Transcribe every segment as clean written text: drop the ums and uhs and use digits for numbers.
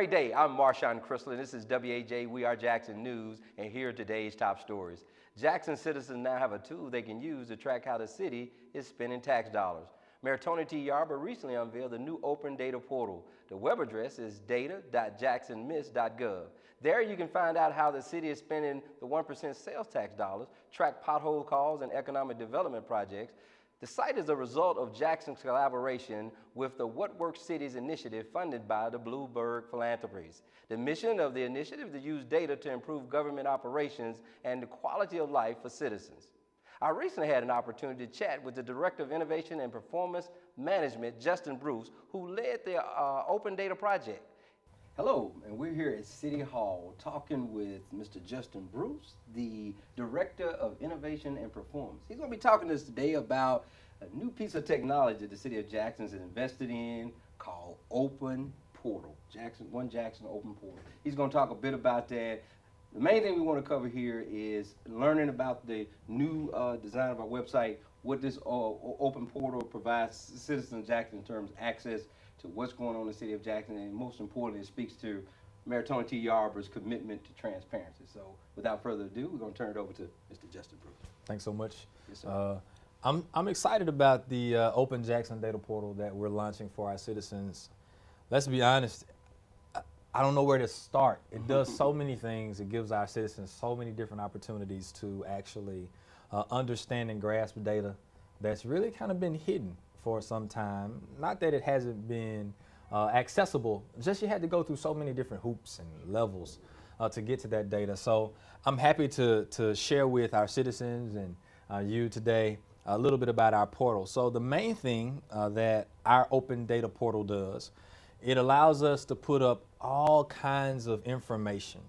great day. I'm Marshawn Crystal, and this is WAJ We Are Jackson News, and here are today's top stories. Jackson citizens now have a tool they can use to track how the city is spending tax dollars. Mayor Tony T. Yarber recently unveiled a new open data portal. The web address is data.jacksonmiss.gov. There you can find out how the city is spending the 1% sales tax dollars, track pothole calls and economic development projects. The site is a result of Jackson's collaboration with the What Works Cities initiative funded by the Bloomberg Philanthropies. The mission of the initiative is to use data to improve government operations and the quality of life for citizens. I recently had an opportunity to chat with the Director of Innovation and Performance Management, Justin Bruce, who led the Open Data Project. Hello, and we're here at City Hall talking with Mr. Justin Bruce, the Director of Innovation and Performance. He's going to be talking to us today about a new piece of technology the City of Jackson has invested in called Open Portal. One Jackson Open Portal. He's going to talk a bit about that. The main thing we want to cover here is learning about the new design of our website, what this Open Portal provides citizens of Jackson in terms of access to what's going on in the city of Jackson, and most importantly, it speaks to Mayor Tony T. Yarber's commitment to transparency. So without further ado, we're going to turn it over to Mr. Justin Bruce. Thanks so much. Yes, sir. I'm excited about the Open Jackson Data Portal that we're launching for our citizens. Let's be honest, I don't know where to start. It does so many things. It gives our citizens so many different opportunities to actually understand and grasp data that's really kind of been hidden for some time. Not that it hasn't been accessible, just you had to go through so many different hoops and levels to get to that data. So I'm happy to share with our citizens and you today a little bit about our portal. So the main thing that our Open Data Portal does, it allows us to put up all kinds of information.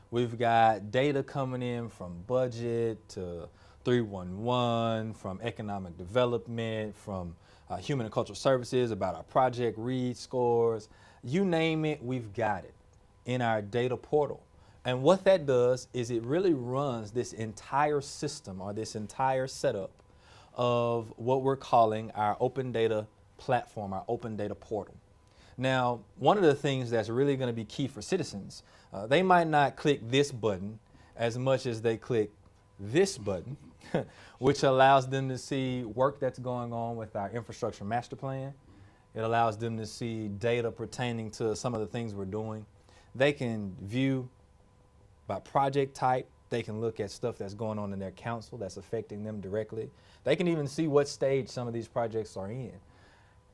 We've got data coming in from budget to 311, from economic development, from human and cultural services, about our project read scores, you name it, we've got it in our data portal. And what that does is it really runs this entire system or this entire setup of what we're calling our open data platform, our open data portal. Now, one of the things that's really going to be key for citizens, they might not click this button as much as they click this button, which allows them to see work that's going on with our infrastructure master plan. It allows them to see data pertaining to some of the things we're doing. They can view by project type. They can look at stuff that's going on in their council that's affecting them directly. They can even see what stage some of these projects are in.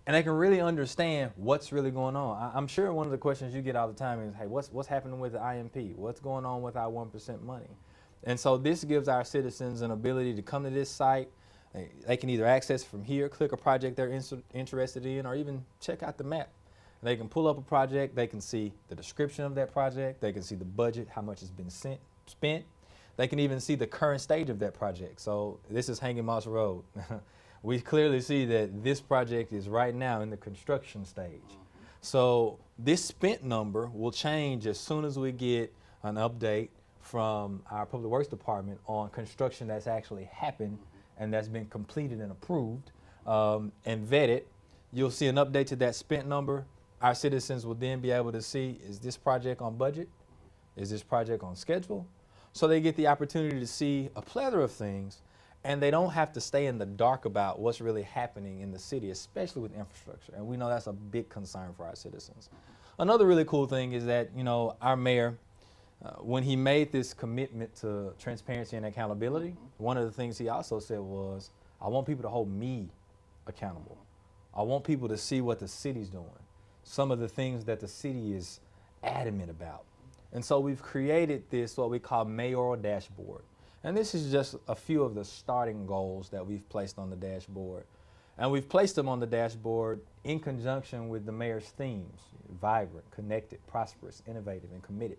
And they can really understand what's really going on. I'm sure one of the questions you get all the time is, hey, what's happening with the IMP? What's going on with our 1% money? And so this gives our citizens an ability to come to this site. They can either access from here, click a project they're interested in, or even check out the map. They can pull up a project. They can see the description of that project. They can see the budget, how much has been spent. They can even see the current stage of that project. So this is Hanging Moss Road. We clearly see that this project is right now in the construction stage. So this spent number will change as soon as we get an update from our Public Works Department on construction that's actually happened and that's been completed and approved and vetted. You'll see an update to that spent number. Our citizens will then be able to see, is this project on budget? Is this project on schedule? So they get the opportunity to see a plethora of things, and they don't have to stay in the dark about what's really happening in the city, especially with infrastructure. And we know that's a big concern for our citizens. Another really cool thing is that, our mayor, when he made this commitment to transparency and accountability, one of the things he also said was, I want people to hold me accountable. I want people to see what the city's doing, some of the things that the city is adamant about. And so we've created this, what we call mayoral dashboard. And this is just a few of the starting goals that we've placed on the dashboard. And we've placed them on the dashboard in conjunction with the mayor's themes: vibrant, connected, prosperous, innovative, and committed.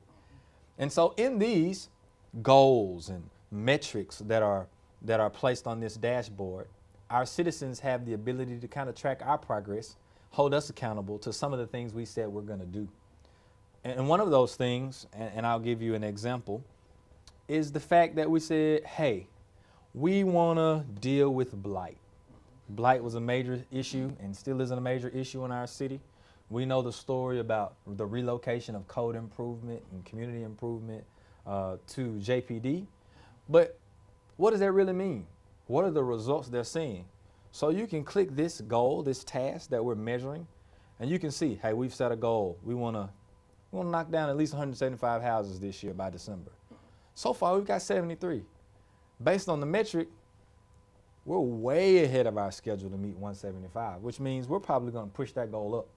And so in these goals and metrics that are placed on this dashboard, our citizens have the ability to kind of track our progress, hold us accountable to some of the things we said we're going to do. And one of those things, and I'll give you an example, is the fact that we said, hey, we want to deal with blight. Blight was a major issue and still is a major issue in our city. We know the story about the relocation of code improvement and community improvement to JPD. But what does that really mean? What are the results they're seeing? So you can click this goal, this task that we're measuring, and you can see, hey, we've set a goal. We want to knock down at least 175 houses this year by December. So far, we've got 73. Based on the metric, we're way ahead of our schedule to meet 175, which means we're probably going to push that goal up,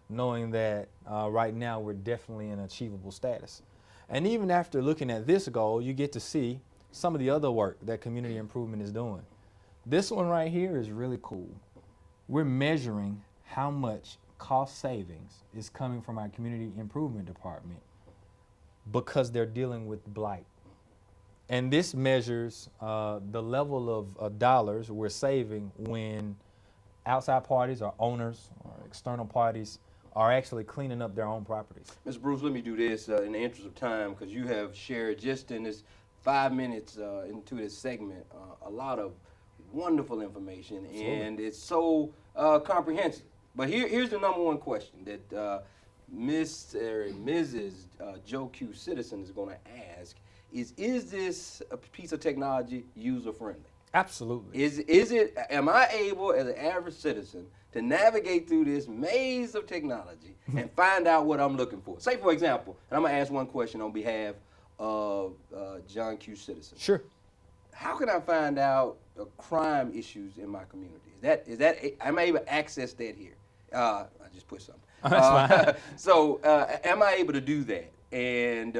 knowing that right now we're definitely in achievable status. And even after looking at this goal, you get to see some of the other work that community improvement is doing. This one right here is really cool. We're measuring how much cost savings is coming from our community improvement department because they're dealing with blight. And this measures the level of dollars we're saving when outside parties or owners or external parties are actually cleaning up their own properties. Mr. Bruce, let me do this in the interest of time, because you have shared just in this 5 minutes into this segment a lot of wonderful information. Absolutely. And it's so comprehensive. But here's the number one question that Mr. and Mrs. Joe Q. Citizen is going to ask is this a piece of technology user-friendly? Absolutely. Am I able as an average citizen to navigate through this maze of technology and find out what I'm looking for? Say, for example, and I'm going to ask one question on behalf of John Q. Citizen. Sure. How can I find out the crime issues in my community? Am I able to access that here? I just put something. That's fine. So am I able to do that and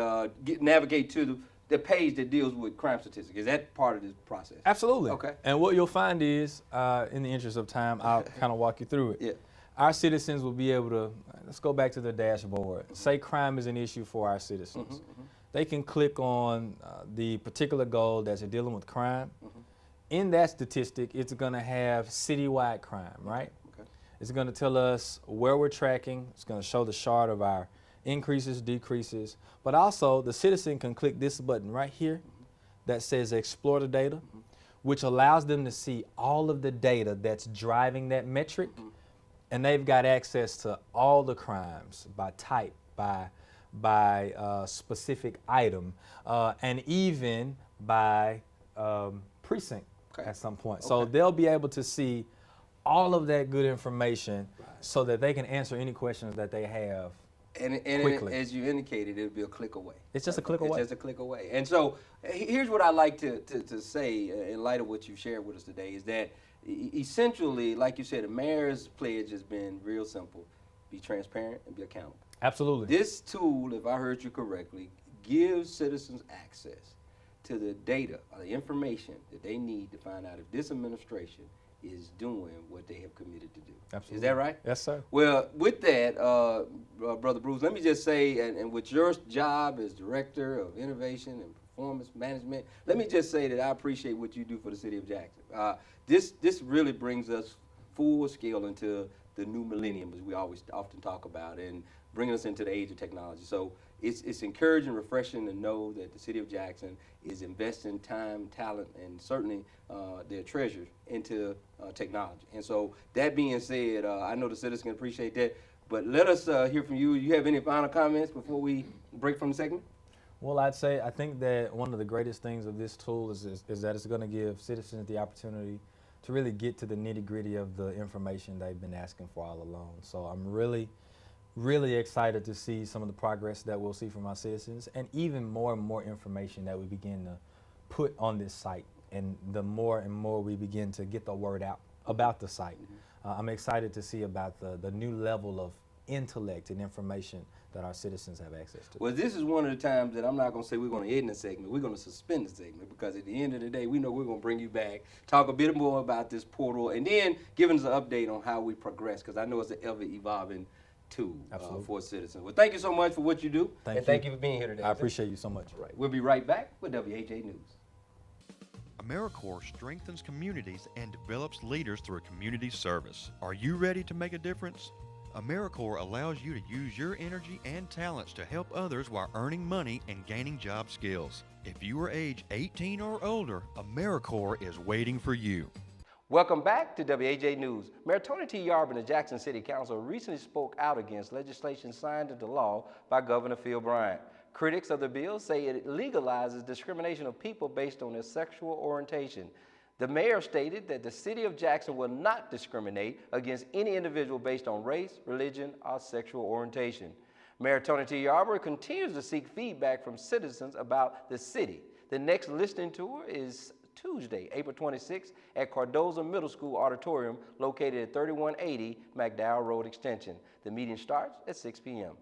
navigate to the page that deals with crime statistics? Is that part of this process? Absolutely. Okay. And what you'll find is, in the interest of time, I'll kind of walk you through it. Yeah. Our citizens will be able to, let's go back to the dashboard. Say crime is an issue for our citizens. They can click on the particular goal that's dealing with crime. In that statistic, it's going to have citywide crime, right? Okay. It's going to tell us where we're tracking. It's going to show the chart of our increases, decreases. But also, the citizen can click this button right here that says Explore the Data, which allows them to see all of the data that's driving that metric. And they've got access to all the crimes by type, by specific item, and even by precinct at some point. Okay. So they'll be able to see all of that good information so that they can answer any questions that they have quickly. As you indicated, it'll be a click away. It's just a click away. It's just a click away. And so here's what I like to say in light of what you shared with us today is that essentially, like you said, the mayor's pledge has been real simple: be transparent and be accountable. Absolutely. This tool, if I heard you correctly, gives citizens access to the data or the information that they need to find out if this administration is doing what they have committed to do. Absolutely. Is that right? Yes, sir. Well, with that, Brother Bruce, let me just say, and with your job as Director of Innovation and Performance Management, let me just say that I appreciate what you do for the city of Jackson. This really brings us full scale into the new millennium, as we often talk about, and bringing us into the age of technology. So it's encouraging, refreshing to know that the city of Jackson is investing time, talent, and certainly their treasure into technology. And so that being said, I know the citizens can appreciate that, but let us hear from you. You have any final comments before we break from the segment? Well, I think that one of the greatest things of this tool is that it's going to give citizens the opportunity to really get to the nitty-gritty of the information they've been asking for all along. So I'm really excited to see some of the progress that we'll see from our citizens, and even more and more information that we begin to put on this site. And the more and more we begin to get the word out about the site, I'm excited to see about the new level of intellect and information that our citizens have access to. Well, this is one of the times that I'm not going to say we're going to end the segment. We're going to suspend the segment, because at the end of the day, we know we're going to bring you back, talk a bit more about this portal, and then give us an update on how we progress, because I know it's an ever-evolving tool for citizens. Well, thank you so much for what you do, thank you for being here today. I appreciate you so much. Right. We'll be right back with WAJ News. AmeriCorps strengthens communities and develops leaders through community service. Are you ready to make a difference? AmeriCorps allows you to use your energy and talents to help others while earning money and gaining job skills. If you are age 18 or older, AmeriCorps is waiting for you. Welcome back to WAJ News. Mayor Tony T. Yarb and the Jackson City Council recently spoke out against legislation signed into law by Governor Phil Bryant. Critics of the bill say it legalizes discrimination of people based on their sexual orientation. The mayor stated that the city of Jackson will not discriminate against any individual based on race, religion, or sexual orientation. Mayor Tony T. Yarb continues to seek feedback from citizens about the city. The next listening tour is Tuesday, April 26th at Cardozo Middle School Auditorium located at 3180 McDowell Road Extension. The meeting starts at 6 p.m.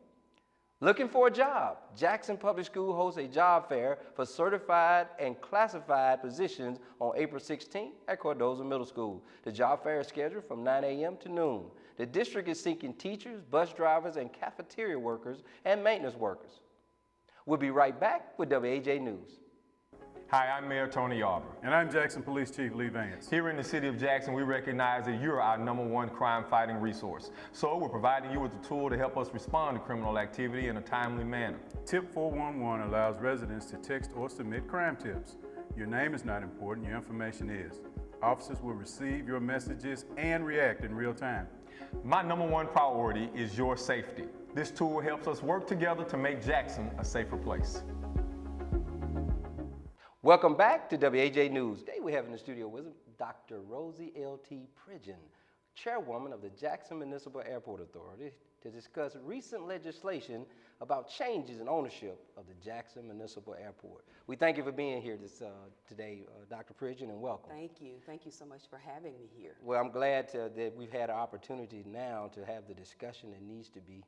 Looking for a job? Jackson Public School hosts a job fair for certified and classified positions on April 16th at Cardozo Middle School. The job fair is scheduled from 9 a.m. to noon. The district is seeking teachers, bus drivers, and cafeteria workers and maintenance workers. We'll be right back with WAJ News. Hi, I'm Mayor Tony Yarber. And I'm Jackson Police Chief Lee Vance. Here in the city of Jackson, we recognize that you're our #1 crime-fighting resource. So we're providing you with a tool to help us respond to criminal activity in a timely manner. Tip 411 allows residents to text or submit crime tips. Your name is not important, your information is. Officers will receive your messages and react in real time. My #1 priority is your safety. This tool helps us work together to make Jackson a safer place. Welcome back to WAJ News. Today we have in the studio with us Dr. Rosie L.T. Pridgeon, chairwoman of the Jackson Municipal Airport Authority, to discuss recent legislation about changes in ownership of the Jackson Municipal Airport. We thank you for being here today, Dr. Pridgeon, and welcome. Thank you. Thank you so much for having me here. Well, I'm glad that we've had an opportunity now to have the discussion that needs to be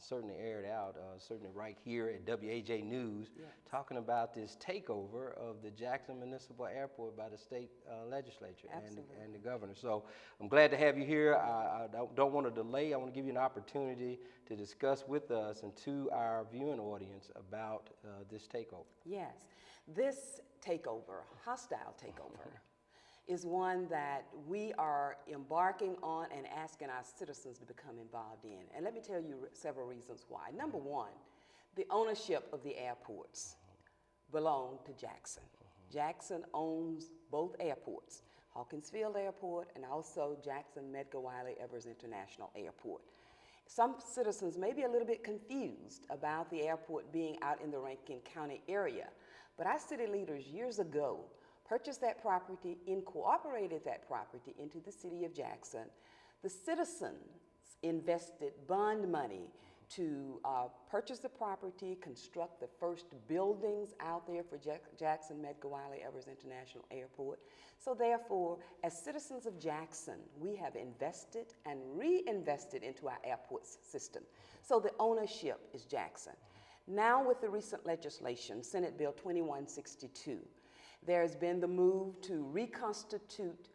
certainly aired out, certainly right here at WAJ News, Yes. talking about this takeover of the Jackson Municipal Airport by the state legislature and the governor. So I'm glad to have you here. I don't want to delay. I want to give you an opportunity to discuss with us and to our viewing audience about this takeover. Yes, this takeover, hostile takeover, is one that we are embarking on and asking our citizens to become involved in. And let me tell you several reasons why. Number one, the ownership of the airports belong to Jackson. Jackson owns both airports, Hawkins Field Airport and also Jackson Medgar Wiley Evers International Airport. Some citizens may be a little bit confused about the airport being out in the Rankin County area, but our city leaders years ago purchased that property, incorporated that property into the city of Jackson. The citizens invested bond money to purchase the property, construct the first buildings out there for Jackson Medgar Wiley Evers International Airport. So therefore, as citizens of Jackson, we have invested and reinvested into our airport system. So the ownership is Jackson. Now with the recent legislation, Senate Bill 2162, there's been the move to reconstitute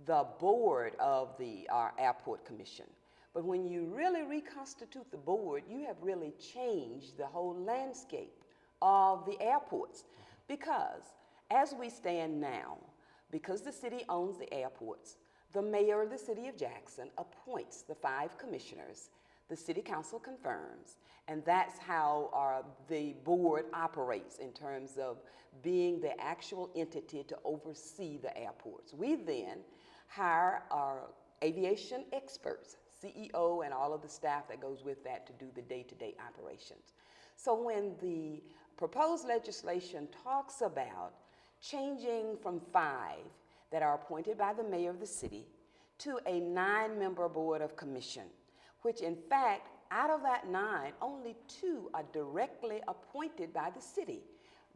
the board of the Airport Commission. But when you really reconstitute the board, you have really changed the whole landscape of the airports. Because as we stand now, because the city owns the airports, the mayor of the city of Jackson appoints the 5 commissioners, the city council confirms, and that's how the board operates in terms of being the actual entity to oversee the airports. We then hire our aviation experts, CEO and all of the staff that goes with that to do the day-to-day operations. So when the proposed legislation talks about changing from 5 that are appointed by the mayor of the city to a 9-member board of commission, which in fact, out of that 9, only 2 are directly appointed by the city.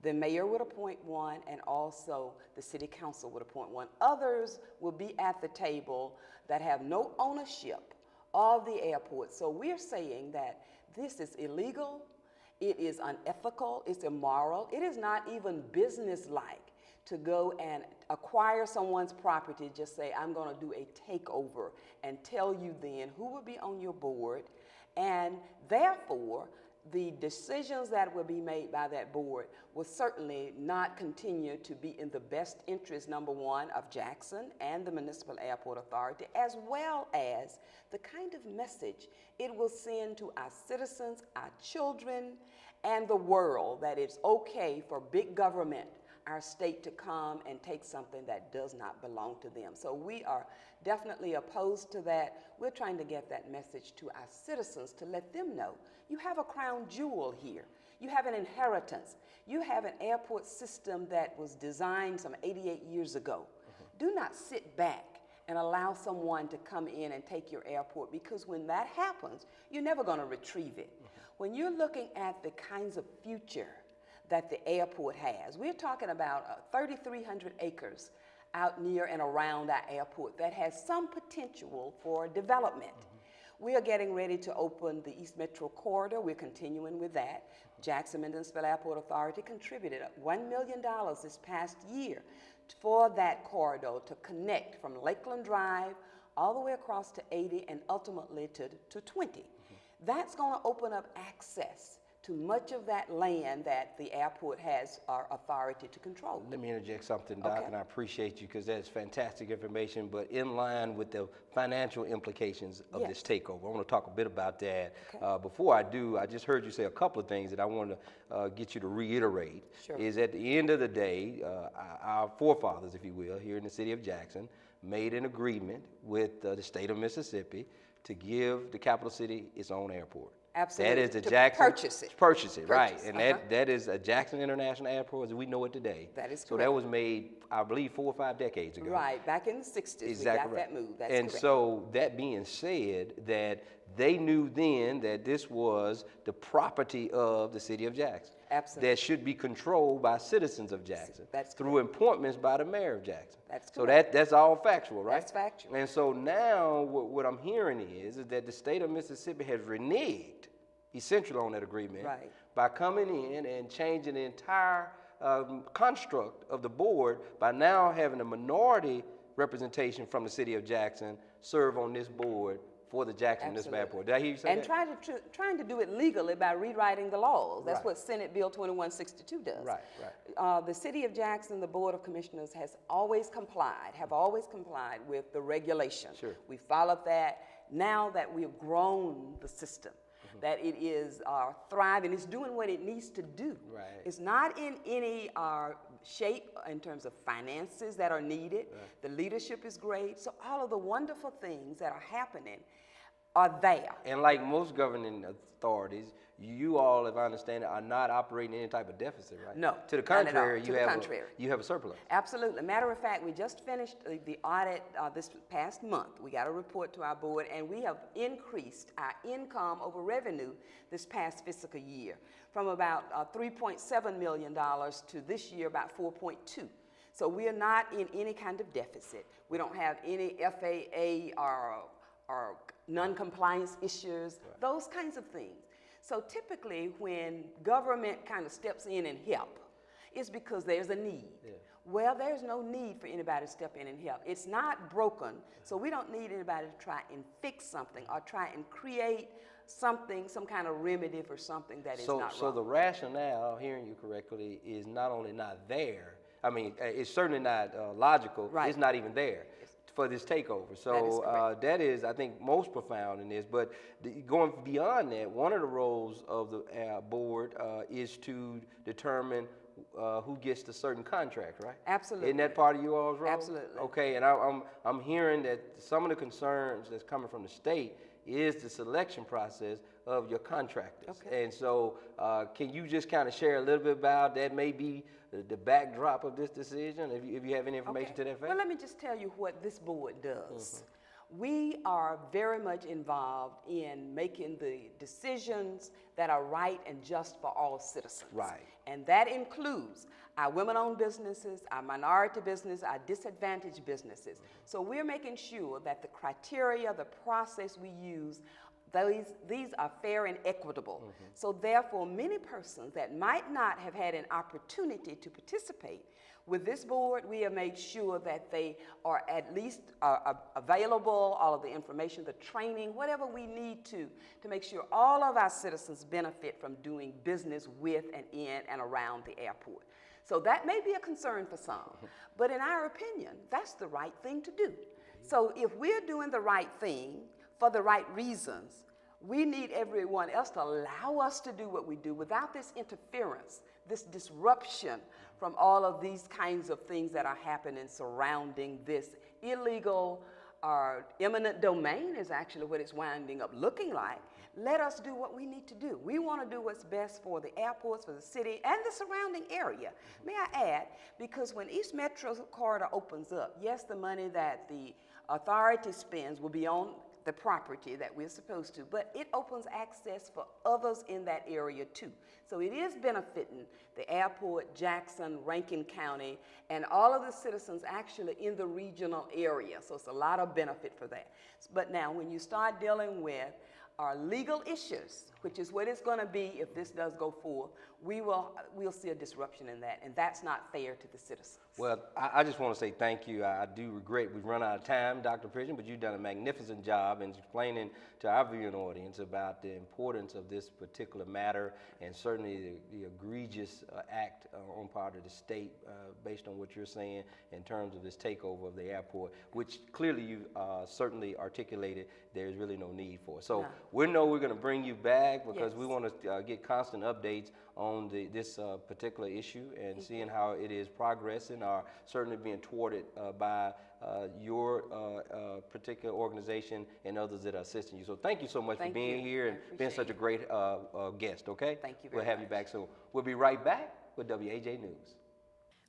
The mayor would appoint 1, and also the city council would appoint 1. Others will be at the table that have no ownership of the airport. So we're saying that this is illegal, it is unethical, it's immoral, it is not even business-like to go and acquire someone's property, just say, I'm gonna do a takeover, and tell you then who will be on your board, and therefore, the decisions that will be made by that board will certainly not continue to be in the best interest, number one, of Jackson and the Municipal Airport Authority, as well as the kind of message it will send to our citizens, our children, and the world that it's okay for big government, our state to come and take something that does not belong to them. So we are definitely opposed to that. We're trying to get that message to our citizens to let them know you have a crown jewel here. You have an inheritance. You have an airport system that was designed some 88 years ago. Do not sit back and allow someone to come in and take your airport, because when that happens, you're never going to retrieve it. When you're looking at the kinds of future that the airport has, we're talking about 3,300 acres out near and around our airport that has some potential for development. We are getting ready to open the East Metro Corridor. We're continuing with that. Jackson Municipal Airport Authority contributed $1 million this past year for that corridor to connect from Lakeland Drive all the way across to 80 and ultimately to 20. That's going to open up access to much of that land that the airport has our authority to control. Let me interject something, Doc, Okay. and I appreciate you because that's fantastic information, but in line with the financial implications of this takeover. I want to talk a bit about that. Okay. Before I do, I just heard you say a couple of things that I want to get you to reiterate. Sure. Is at the end of the day, our forefathers, if you will, here in the city of Jackson, made an agreement with the state of Mississippi to give the capital city its own airport. Absolutely. That is the To Jackson. purchase it. Purchase it, right. Purchase, And that is a Jackson International Airport as we know it today. That is So that was made, I believe, 4 or 5 decades ago. Right, back in the 60s, we Exactly got right. that move. That's and correct. so that being said, that they knew then that this was the property of the city of Jackson. Absolutely. That should be controlled by citizens of Jackson. That's through appointments by the mayor of Jackson. That's so correct. that's all factual, right? That's factual. And so now what I'm hearing is that the state of Mississippi has reneged essentially on that agreement Right. by coming in and changing the entire construct of the board by now having a minority representation from the city of Jackson serve on this board for the Jackson Municipal Absolutely. Airport. Did I hear you say And that? trying to do it legally by rewriting the laws. That's Right. what Senate Bill 2162 does. Right, right. The City of Jackson, the Board of Commissioners have always complied with the regulations. Sure. We followed that. Now that we've grown the system, that it is thriving, it's doing what it needs to do. Right. It's not in any shape in terms of finances that are needed. Right. The leadership is great. So all of the wonderful things that are happening are there. And like most governing authorities, you all, if I understand it, are not operating any type of deficit, right? No, To the not at all. contrary, To the contrary. you have a surplus. Absolutely. Matter of fact, we just finished the audit this past month. We got a report to our board, and we have increased our income over revenue this past fiscal year from about $3.7 million to this year about 4.2. So we are not in any kind of deficit. We don't have any FAA or non-compliance issues, Right. those kinds of things. So typically when government kind of steps in and help, it's because there's a need. Yeah. Well, there's no need for anybody to step in and help. It's not broken, so we don't need anybody to try and fix something or try and create something, some kind of remedy for something that is not wrong. So the rationale, hearing you correctly, is not only not there, I mean, it's certainly not logical, Right. it's not even there for this takeover. That is So correct. that is, I think, most profound in this. But going beyond that, one of the roles of the board is to determine who gets the certain contract, right? Absolutely. Isn't that part of you all's role? Absolutely. Okay, and I'm hearing that some of the concerns that's coming from the state is the selection process of your contractors. Okay. And so can you just kind of share a little bit about that, maybe the backdrop of this decision, if you have any information to that effect? Well, let me just tell you what this board does. We are very much involved in making the decisions that are right and just for all citizens. Right. And that includes our women-owned businesses, our minority business, our disadvantaged businesses. So we're making sure that the criteria, the process we use, these are fair and equitable. So therefore, many persons that might not have had an opportunity to participate with this board, we have made sure that they are at least available, all of the information, the training, whatever we need to make sure all of our citizens benefit from doing business with and in and around the airport. So that may be a concern for some, but in our opinion, that's the right thing to do. So if we're doing the right thing for the right reasons, we need everyone else to allow us to do what we do without this interference, this disruption from all of these kinds of things that are happening surrounding this illegal or eminent domain is actually what it's winding up looking like. Let us do what we need to do. We want to do what's best for the airports, for the city, and the surrounding area. May I add, because when East Metro Corridor opens up, yes, the money that the authority spends will be on the property that we're supposed to, but it opens access for others in that area too. So it is benefiting the airport, Jackson, Rankin County, and all of the citizens actually in the regional area. So it's a lot of benefit for that. But now when you start dealing with our legal issues, which is what it's going to be if this does go forth, we'll see a disruption in that, and that's not fair to the citizens. Well, I just want to say thank you. I do regret we've run out of time, Dr. Pridgeon, but you've done a magnificent job in explaining to our viewing audience about the importance of this particular matter, and certainly the egregious act on part of the state based on what you're saying in terms of this takeover of the airport, which clearly you certainly articulated there's really no need for. So we know we're going to bring you back because we want to get constant updates on this particular issue and seeing how it is progressing or certainly being thwarted by your particular organization and others that are assisting you. So thank you so much for being here and being such a great guest, okay? Thank you very much. We'll have you back soon. We'll be right back with WAJ News.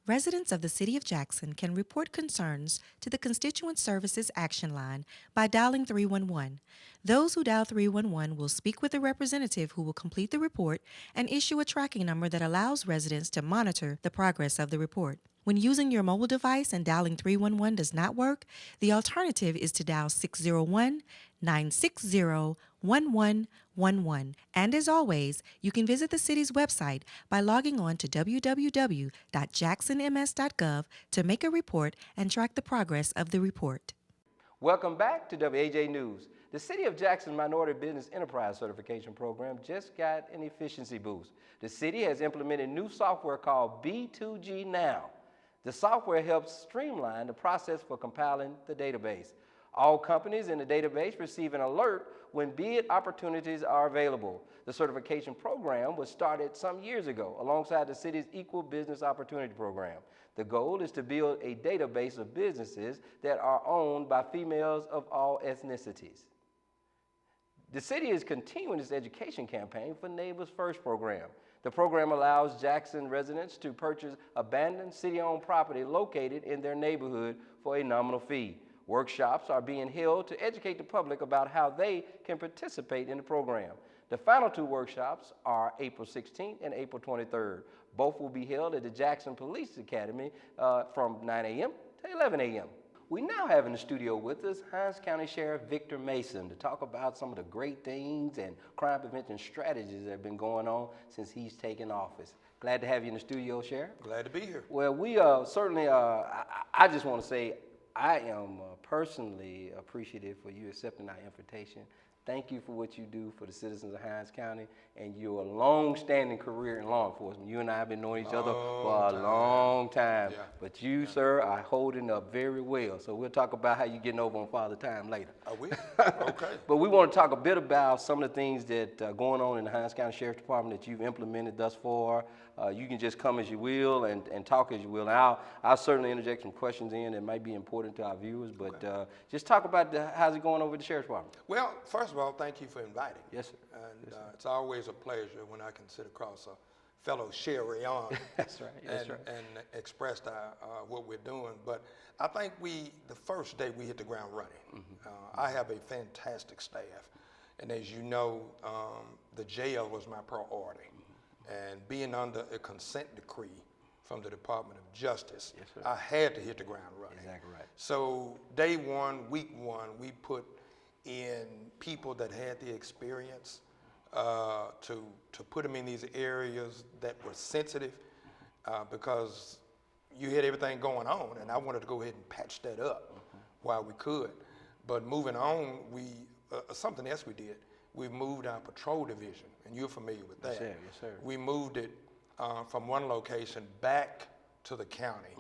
Residents of the City of Jackson can report concerns to the Constituent Services Action Line by dialing 311. Those who dial 311 will speak with a representative who will complete the report and issue a tracking number that allows residents to monitor the progress of the report. When using your mobile device and dialing 311 does not work, the alternative is to dial 601-960-1111. And as always, you can visit the city's website by logging on to www.jacksonms.gov to make a report and track the progress of the report. Welcome back to WAJ News. The City of Jackson Minority Business Enterprise Certification Program just got an efficiency boost. The city has implemented new software called B2G Now. The software helps streamline the process for compiling the database. All companies in the database receive an alert when bid opportunities are available. The certification program was started some years ago alongside the city's Equal Business Opportunity Program. The goal is to build a database of businesses that are owned by females of all ethnicities. The city is continuing its education campaign for Neighbors First program. The program allows Jackson residents to purchase abandoned city-owned property located in their neighborhood for a nominal fee. Workshops are being held to educate the public about how they can participate in the program. The final two workshops are April 16th and April 23rd. Both will be held at the Jackson Police Academy from 9 a.m. to 11 a.m. We now have in the studio with us Hinds County Sheriff Victor Mason to talk about some of the great things and crime prevention strategies that have been going on since he's taken office. Glad to have you in the studio, Sheriff. Glad to be here. Well, we certainly, I just want to say I am personally appreciative for you accepting our invitation. Thank you for what you do for the citizens of Hinds County and your long-standing career in law enforcement. You and I have been knowing each other for a long time. Yeah. But you, sir, are holding up very well. So we'll talk about how you're getting over on Father Time later. Are we? Okay. But we want to talk a bit about some of the things that are going on in the Hinds County Sheriff's Department that you've implemented thus far. You can just come as you will and talk as you will. And I'll certainly interject some questions in that might be important to our viewers. But just talk about how's it going over at the Sheriff's Department. Well, first of all, thank you for inviting. Yes, sir. And it's always a pleasure when I can sit across a fellow Sheriff That's right. That's right. and express what we're doing. But I think the first day we hit the ground running. Mm-hmm. I have a fantastic staff. And as you know, the jail was my priority. And being under a consent decree from the Department of Justice, yes, I had to hit the ground running. Exactly right. So day one, week one, we put in people that had the experience to put them in these areas that were sensitive because you had everything going on, and I wanted to go ahead and patch that up while we could. But moving on, something else we did. We moved our patrol division, and you're familiar with that. Yes, sir. Yes, sir. We moved it from one location back to the county.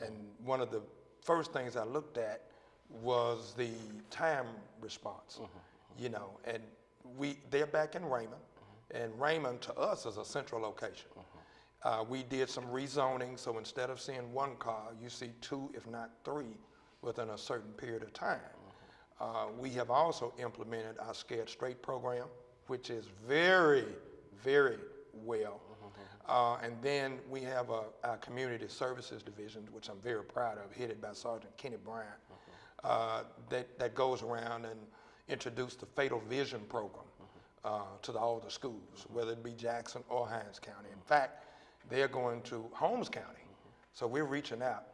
And one of the first things I looked at was the time response, you know, and they're back in Raymond, and Raymond to us is a central location. We did some rezoning, so instead of seeing one car, you see 2, if not 3, within a certain period of time. We have also implemented our Scared Straight program, which is very, very well. And then we have our Community Services Division, which I'm very proud of, headed by Sergeant Kenny Bryant, that goes around and introduce the Fatal Vision program to all the schools, whether it be Jackson or Hinds County. In fact, they're going to Holmes County, so we're reaching out.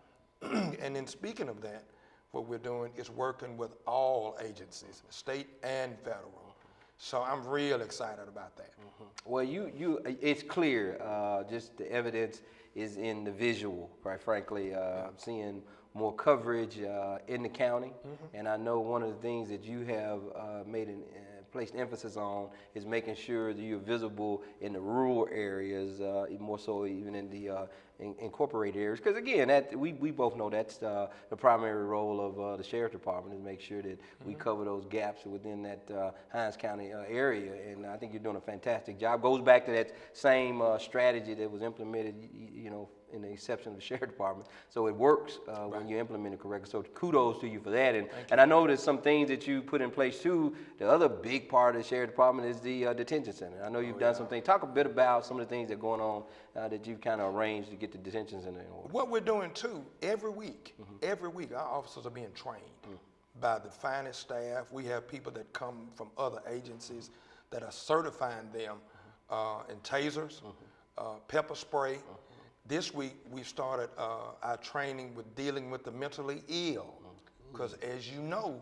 And then speaking of that, what we're doing is working with all agencies, state and federal. So I'm real excited about that. Well, it's clear, just the evidence is in the visual, quite frankly. I'm seeing more coverage in the county, and I know one of the things that you have placed emphasis on is making sure that you're visible in the rural areas, more so even in the incorporated areas. Because again, we both know that's the primary role of the Sheriff's Department, is make sure that we cover those gaps within that Hinds County area. And I think you're doing a fantastic job. Goes back to that same strategy that was implemented, in the exception of the Sheriff's Department. So it works when you implement it correctly. So kudos to you for that. And I know there's some things that you put in place too. The other big part of the Sheriff's Department is the detention center. I know you've done some things. Talk a bit about some of the things that are going on that you've kind of arranged to get the detention center in order. What we're doing too, every week, our officers are being trained by the finest staff. We have people that come from other agencies that are certifying them in tasers, pepper spray. This week, we started our training with dealing with the mentally ill, because as you know,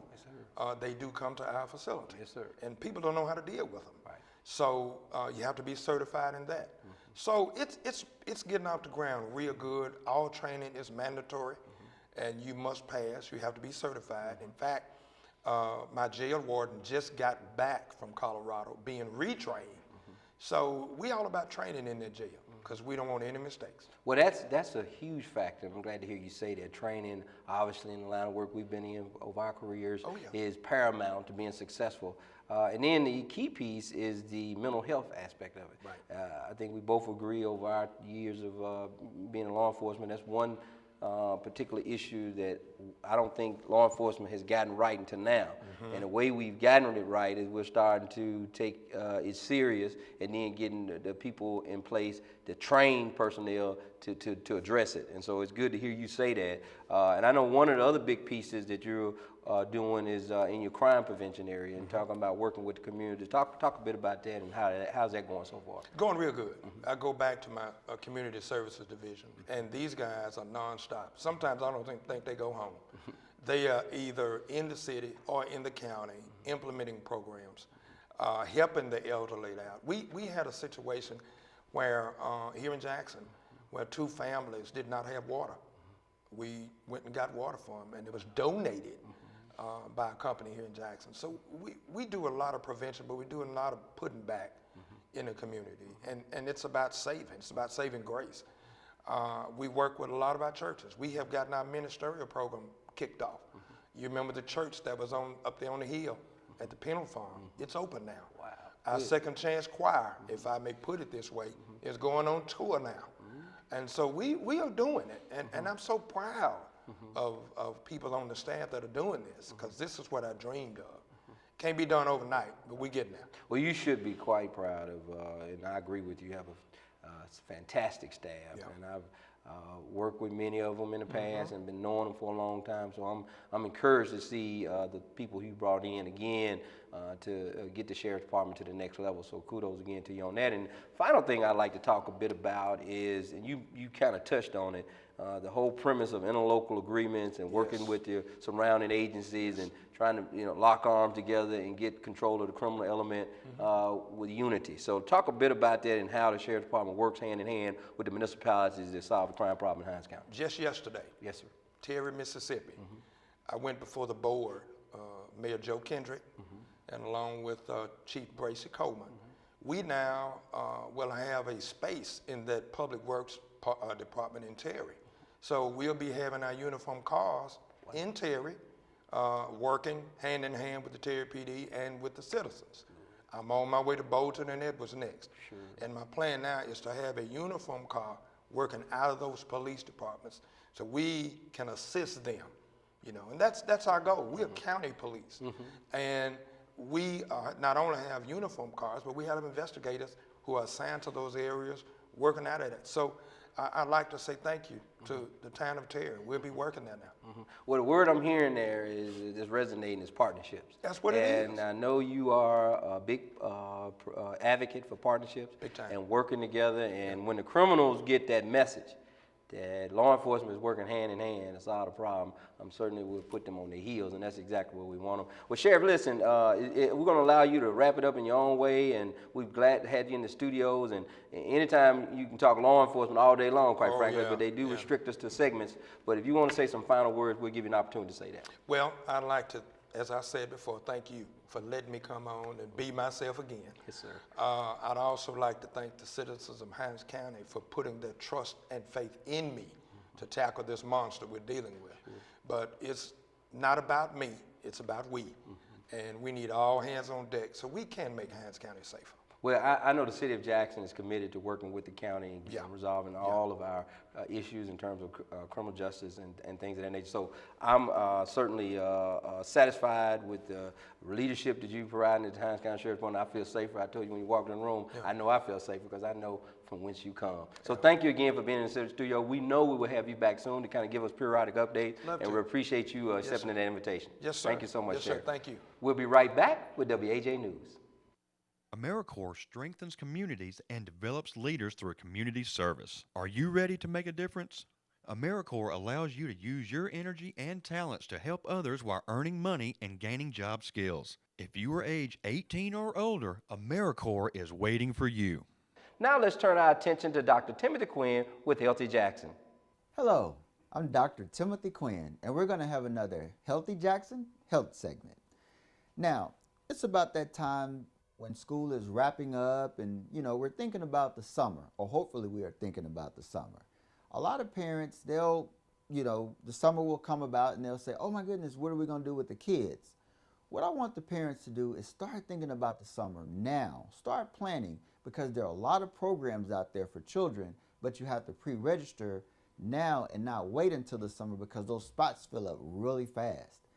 they do come to our facility. Yes, sir. And people don't know how to deal with them. Right. So you have to be certified in that. So it's getting off the ground real good. All training is mandatory, and you must pass. You have to be certified. In fact, my jail warden just got back from Colorado being retrained. So we all about training in that jail, because we don't want any mistakes. Well, that's a huge factor. I'm glad to hear you say that. Training, obviously, in the line of work we've been in over our careers, is paramount to being successful. And then the key piece is the mental health aspect of it. Right. I think we both agree over our years of being in law enforcement, that's one particular issue that I don't think law enforcement has gotten right until now. And the way we've gotten it right is we're starting to take it serious, and then getting the people in place, the trained personnel to address it. And so it's good to hear you say that. And I know one of the other big pieces that you're doing is in your crime prevention area, and talking about working with the community. Talk a bit about that, and how's that going so far? Going real good. I go back to my Community Services Division, and these guys are nonstop. Sometimes I don't think they go home. They are either in the city or in the county implementing programs, helping the elderly out. We had a situation where here in Jackson, where 2 families did not have water. We went and got water for them, and it was donated by a company here in Jackson. So we do a lot of prevention, but we do a lot of putting back in the community. And it's about saving. It's about saving grace. We work with a lot of our churches. We have gotten our ministerial program kicked off. You remember the church that was up there on the hill at the Penal Farm? It's open now. Wow. Our Second Chance Choir, if I may put it this way, is going on tour now. And so we are doing it. And I'm so proud of people on the staff that are doing this, because this is what I dreamed of. Can't be done overnight, but we're getting there. Well, you should be quite proud of, and I agree with you, you have a fantastic staff. And I've worked with many of them in the past and been knowing them for a long time. So I'm encouraged to see the people you brought in again to get the Sheriff's Department to the next level. So kudos again to you on that. And final thing I'd like to talk a bit about is, and you kind of touched on it, the whole premise of interlocal agreements and working with your surrounding agencies and trying to lock arms together and get control of the criminal element with unity. So talk a bit about that and how the Sheriff's Department works hand in hand with the municipalities that solve the crime problem in Hinds County. Just yesterday, yes, sir. Terry, Mississippi, I went before the board, Mayor Joe Kendrick, and along with Chief Bracy Coleman. We now will have a space in that Public Works Department in Terry. So we'll be having our uniform cars in Terry, working hand in hand with the Terry PD and with the citizens. I'm on my way to Bolton and Edwards next. Sure. And my plan now is to have a uniform car working out of those police departments so we can assist them, you know, and that's our goal. We're county police. And we not only have uniform cars, but we have investigators who are assigned to those areas working out of it. So I'd like to say thank you to the town of Terry. We'll be working there now. Well, the word I'm hearing there is resonating is partnerships. That's what it is. And I know you are a big advocate for partnerships. Big time. And working together. And when the criminals get that message that law enforcement is working hand in hand to solve the problem, certainly we'll put them on their heels, and that's exactly what we want them. Well, Sheriff, listen, we're going to allow you to wrap it up in your own way, and we're glad to have you in the studios, and anytime you can talk law enforcement all day long, quite frankly, but they do restrict us to segments. But if you want to say some final words, we'll give you an opportunity to say that. Well, I'd like to, as I said before, thank you for letting me come on and be myself again. Yes, sir. I'd also like to thank the citizens of Hinds County for putting their trust and faith in me to tackle this monster we're dealing with. But it's not about me, it's about we. And we need all hands on deck so we can make Hinds County safer. Well, I know the city of Jackson is committed to working with the county and resolving all of our issues in terms of criminal justice and things of that nature. So I'm certainly satisfied with the leadership that you provide at the Hinds County Sheriff's Department. I feel safer. I told you when you walked in the room, I know I feel safer because I know from whence you come. So thank you again for being in the studio. We know we will have you back soon to kind of give us periodic updates, and we appreciate you accepting that invitation. Yes, sir. Thank you so much, yes, Sheriff. Sir. Thank you. We'll be right back with WAJ News. AmeriCorps strengthens communities and develops leaders through community service. Are you ready to make a difference? AmeriCorps allows you to use your energy and talents to help others while earning money and gaining job skills. If you are age 18 or older, AmeriCorps is waiting for you. Now let's turn our attention to Dr. Timothy Quinn with Healthy Jackson. Hello, I'm Dr. Timothy Quinn, and we're going to have another Healthy Jackson Health segment. Now, it's about that time when school is wrapping up and, you know, we're thinking about the summer, or hopefully we are thinking about the summer. A lot of parents, they'll, you know, the summer will come about and they'll say, oh my goodness, what are we going to do with the kids? What I want the parents to do is start thinking about the summer now. Start planning, because there are a lot of programs out there for children, but you have to pre-register now and not wait until the summer because those spots fill up really fast.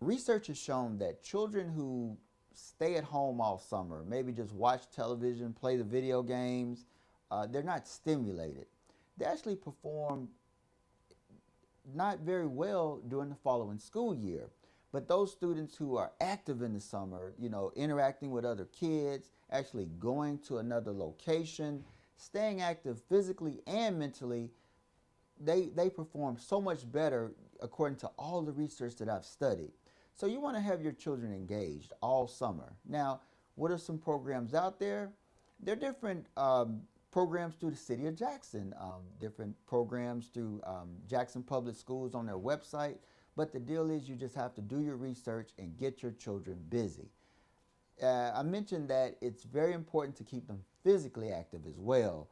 Research has shown that children who stay at home all summer, maybe just watch television, play the video games, they're not stimulated. They actually perform not very well during the following school year. But those students who are active in the summer, you know, interacting with other kids, actually going to another location, staying active physically and mentally, they perform so much better according to all the research that I've studied. So you want to have your children engaged all summer. Now, what are some programs out there? There are different programs through the city of Jackson, different programs through Jackson Public Schools on their website. But the deal is you just have to do your research and get your children busy. I mentioned that it's very important to keep them physically active as well.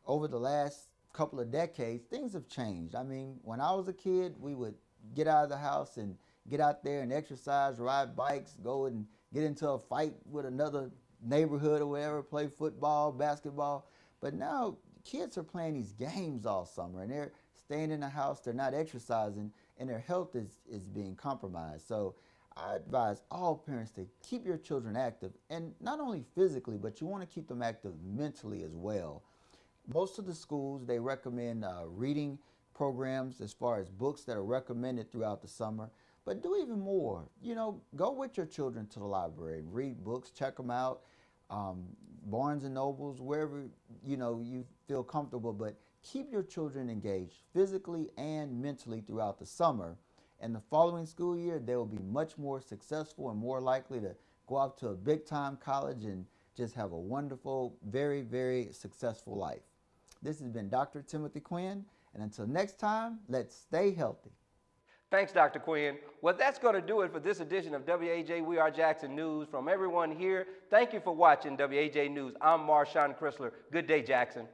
Over the last couple of decades, things have changed. I mean, when I was a kid, we would get out of the house and get out there and exercise, ride bikes, go and get into a fight with another neighborhood or whatever, play football, basketball. But now kids are playing these games all summer and they're staying in the house, they're not exercising, and their health is being compromised. So I advise all parents to keep your children active, and not only physically, but you want to keep them active mentally as well. Most of the schools, they recommend reading programs as far as books that are recommended throughout the summer. But do even more. You know, go with your children to the library, read books, check them out, Barnes and Nobles, wherever, you know, you feel comfortable, but keep your children engaged physically and mentally throughout the summer. And the following school year, they will be much more successful and more likely to go out to a big-time college and just have a wonderful, very, very successful life. This has been Dr. Timothy Quinn, and until next time, let's stay healthy. Thanks, Dr. Quinn. Well, that's going to do it for this edition of WAJ We Are Jackson News. From everyone here, thank you for watching WAJ News. I'm Marshawn Chrysler. Good day, Jackson.